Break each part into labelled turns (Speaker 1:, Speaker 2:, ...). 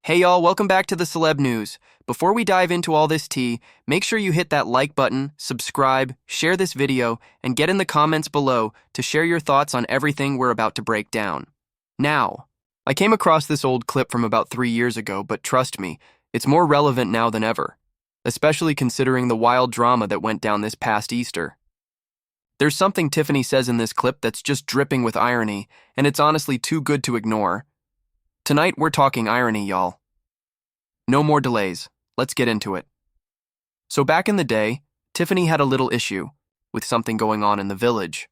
Speaker 1: Hey y'all, welcome back to the Celeb News. Before we dive into all this tea, make sure you hit that like button, subscribe, share this video, and get in the comments below to share your thoughts on everything we're about to break down. Now, I came across this old clip from about 3 years ago, but trust me, it's more relevant now than ever, especially considering the wild drama that went down this past Easter. There's something Tiffany says in this clip that's just dripping with irony, and it's honestly too good to ignore. Tonight, we're talking irony, y'all. No more delays. Let's get into it. So back in the day, Tiffany had a little issue with something going on in the village.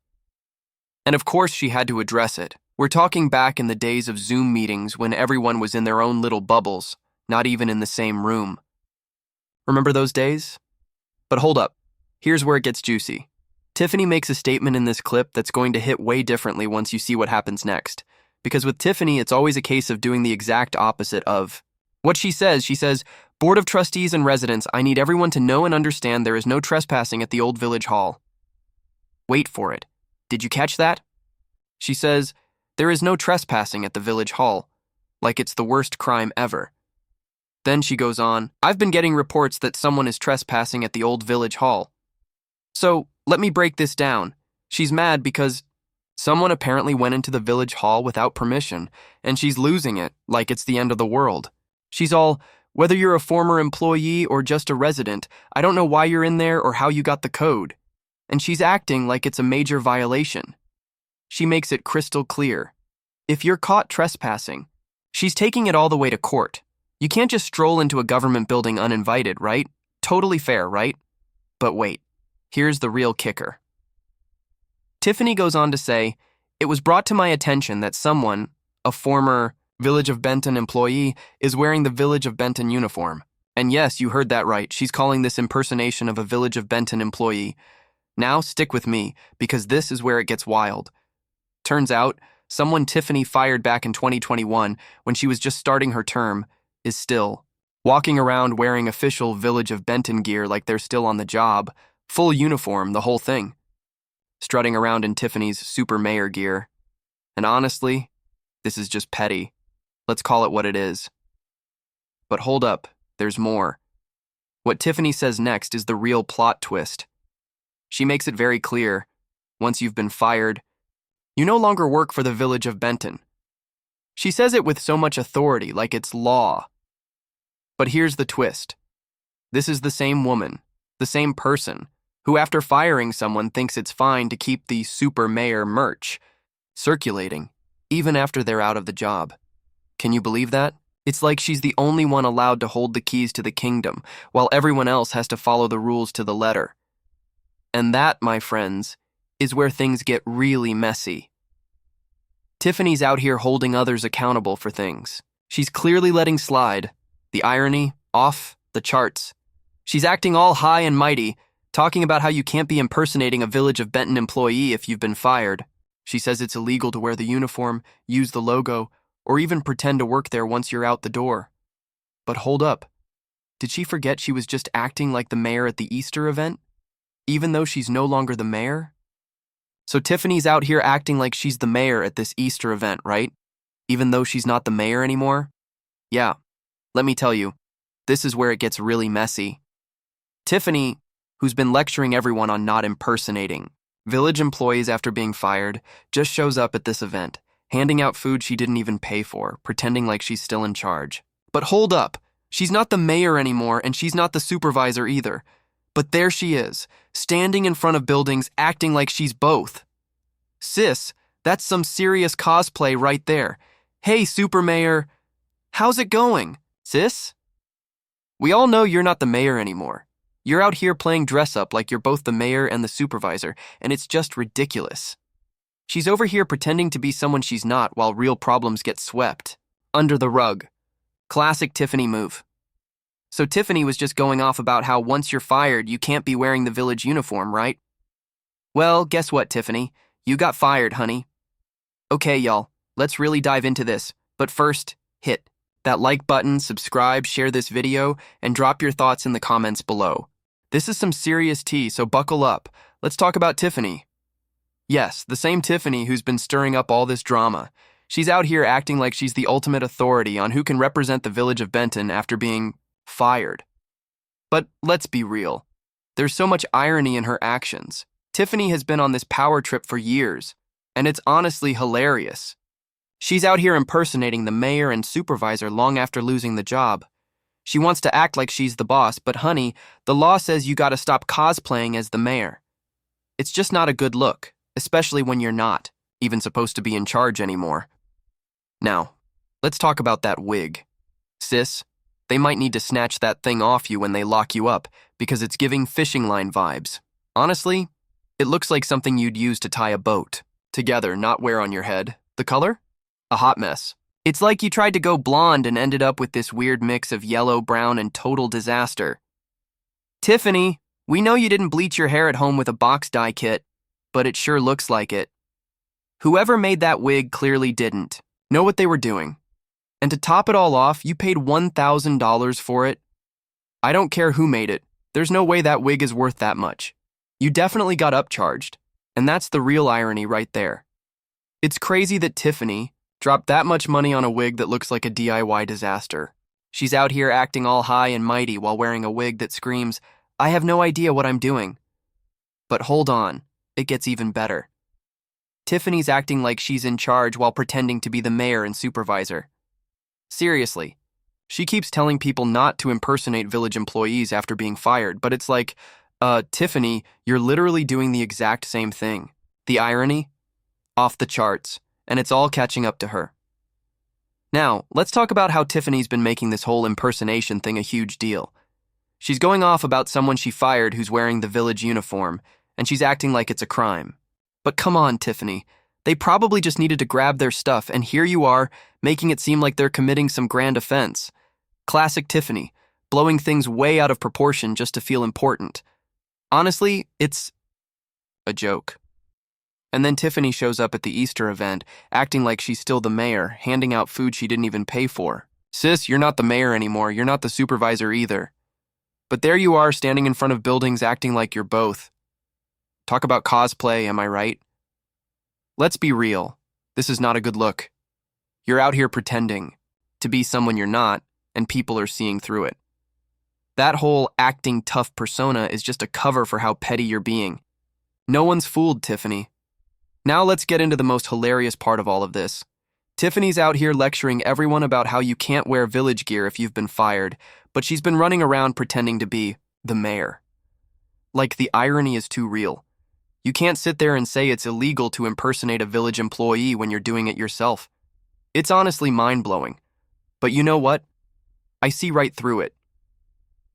Speaker 1: And of course, she had to address it. We're talking back in the days of Zoom meetings when everyone was in their own little bubbles, not even in the same room. Remember those days? But hold up. Here's where it gets juicy. Tiffany makes a statement in this clip that's going to hit way differently once you see what happens next. Because with Tiffany, it's always a case of doing the exact opposite of what she says, Board of Trustees and residents, I need everyone to know and understand there is no trespassing at the old village hall. Wait for it. Did you catch that? She says, there is no trespassing at the village hall, like it's the worst crime ever. Then she goes on, I've been getting reports that someone is trespassing at the old village hall. So, let me break this down. She's mad because someone apparently went into the village hall without permission, and she's losing it like it's the end of the world. She's all, whether you're a former employee or just a resident, I don't know why you're in there or how you got the code. And she's acting like it's a major violation. She makes it crystal clear. If you're caught trespassing, she's taking it all the way to court. You can't just stroll into a government building uninvited, right? Totally fair, right? But wait, here's the real kicker. Tiffany goes on to say, it was brought to my attention that someone, a former Village of Benton employee, is wearing the Village of Benton uniform. And yes, you heard that right, she's calling this impersonation of a Village of Benton employee. Now stick with me, because this is where it gets wild. Turns out, someone Tiffany fired back in 2021, when she was just starting her term, is still walking around wearing official Village of Benton gear like they're still on the job, full uniform, the whole thing. Strutting around in Tiffany's super mayor gear. And honestly, this is just petty. Let's call it what it is. But hold up, there's more. What Tiffany says next is the real plot twist. She makes it very clear, once you've been fired, you no longer work for the Village of Benton. She says it with so much authority, like it's law. But here's the twist. This is the same woman, the same person, who after firing someone thinks it's fine to keep the super mayor merch circulating, even after they're out of the job. Can you believe that? It's like she's the only one allowed to hold the keys to the kingdom, while everyone else has to follow the rules to the letter. And that, my friends, is where things get really messy. Tiffany's out here holding others accountable for things. She's clearly letting slide. The irony, off the charts. She's acting all high and mighty, talking about how you can't be impersonating a Village of Benton employee if you've been fired. She says it's illegal to wear the uniform, use the logo, or even pretend to work there once you're out the door. But hold up. Did she forget she was just acting like the mayor at the Easter event? Even though she's no longer the mayor? So Tiffany's out here acting like she's the mayor at this Easter event, right? Even though she's not the mayor anymore? Yeah, let me tell you, this is where it gets really messy. Tiffany, who's been lecturing everyone on not impersonating village employees after being fired, just shows up at this event, handing out food she didn't even pay for, pretending like she's still in charge. But hold up, she's not the mayor anymore and she's not the supervisor either. But there she is, standing in front of buildings acting like she's both. Sis, that's some serious cosplay right there. Hey, super mayor, how's it going, sis? We all know you're not the mayor anymore. You're out here playing dress up like you're both the mayor and the supervisor, and it's just ridiculous. She's over here pretending to be someone she's not while real problems get swept under the rug. Classic Tiffany move. So Tiffany was just going off about how once you're fired, you can't be wearing the village uniform, right? Well, guess what, Tiffany? You got fired, honey. Okay, y'all, let's really dive into this. But first, hit that like button, subscribe, share this video, and drop your thoughts in the comments below. This is some serious tea, so buckle up. Let's talk about Tiffany. Yes, the same Tiffany who's been stirring up all this drama. She's out here acting like she's the ultimate authority on who can represent the village of Benton after being fired. But let's be real. There's so much irony in her actions. Tiffany has been on this power trip for years, and it's honestly hilarious. She's out here impersonating the mayor and supervisor long after losing the job. She wants to act like she's the boss, but honey, the law says you gotta stop cosplaying as the mayor. It's just not a good look, especially when you're not even supposed to be in charge anymore. Now, let's talk about that wig. Sis, they might need to snatch that thing off you when they lock you up because it's giving fishing line vibes. Honestly, it looks like something you'd use to tie a boat together, not wear on your head. The color? A hot mess. It's like you tried to go blonde and ended up with this weird mix of yellow, brown, and total disaster. Tiffany, we know you didn't bleach your hair at home with a box dye kit, but it sure looks like it. Whoever made that wig clearly didn't know what they were doing. And to top it all off, you paid $1,000 for it. I don't care who made it. There's no way that wig is worth that much. You definitely got upcharged, and that's the real irony right there. It's crazy that Tiffany dropped that much money on a wig that looks like a DIY disaster. She's out here acting all high and mighty while wearing a wig that screams, "I have no idea what I'm doing." But hold on, it gets even better. Tiffany's acting like she's in charge while pretending to be the mayor and supervisor. Seriously, she keeps telling people not to impersonate village employees after being fired, but it's like, Tiffany, you're literally doing the exact same thing. The irony? Off the charts, and it's all catching up to her. Now, let's talk about how Tiffany's been making this whole impersonation thing a huge deal. She's going off about someone she fired who's wearing the village uniform, and she's acting like it's a crime. But come on, Tiffany. They probably just needed to grab their stuff, and here you are, making it seem like they're committing some grand offense. Classic Tiffany, blowing things way out of proportion just to feel important. Honestly, it's a joke. And then Tiffany shows up at the Easter event, acting like she's still the mayor, handing out food she didn't even pay for. Sis, you're not the mayor anymore, you're not the supervisor either. But there you are, standing in front of buildings acting like you're both. Talk about cosplay, am I right? Let's be real. This is not a good look. You're out here pretending to be someone you're not, and people are seeing through it. That whole acting tough persona is just a cover for how petty you're being. No one's fooled, Tiffany. Now let's get into the most hilarious part of all of this. Tiffany's out here lecturing everyone about how you can't wear village gear if you've been fired, but she's been running around pretending to be the mayor. Like, the irony is too real. You can't sit there and say it's illegal to impersonate a village employee when you're doing it yourself. It's honestly mind-blowing. But you know what? I see right through it.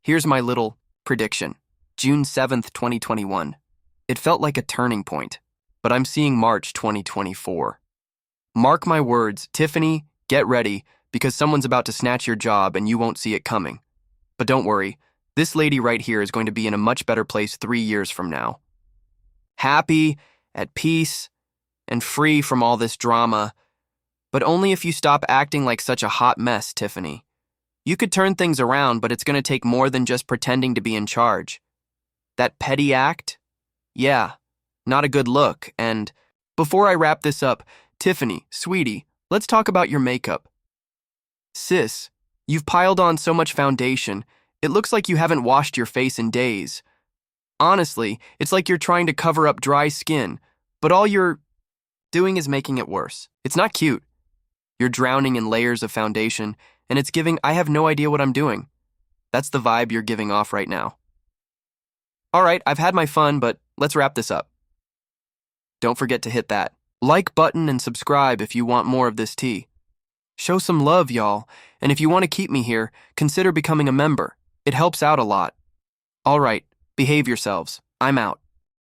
Speaker 1: Here's my little prediction. June 7th, 2021. It felt like a turning point, but I'm seeing March 2024. Mark my words, Tiffany, get ready, because someone's about to snatch your job and you won't see it coming. But don't worry, this lady right here is going to be in a much better place 3 years from now. Happy, at peace, and free from all this drama, but only if you stop acting like such a hot mess, Tiffany. You could turn things around, but it's going to take more than just pretending to be in charge. That petty act? Yeah, not a good look. And before I wrap this up, Tiffany, sweetie, let's talk about your makeup. Sis, you've piled on so much foundation, it looks like you haven't washed your face in days. Honestly, it's like you're trying to cover up dry skin, but all you're doing is making it worse. It's not cute. You're drowning in layers of foundation, and it's giving, I have no idea what I'm doing. That's the vibe you're giving off right now. All right, I've had my fun, but let's wrap this up. Don't forget to hit that like button and subscribe if you want more of this tea. Show some love, y'all, and if you want to keep me here, consider becoming a member. It helps out a lot. All right, behave yourselves. I'm out.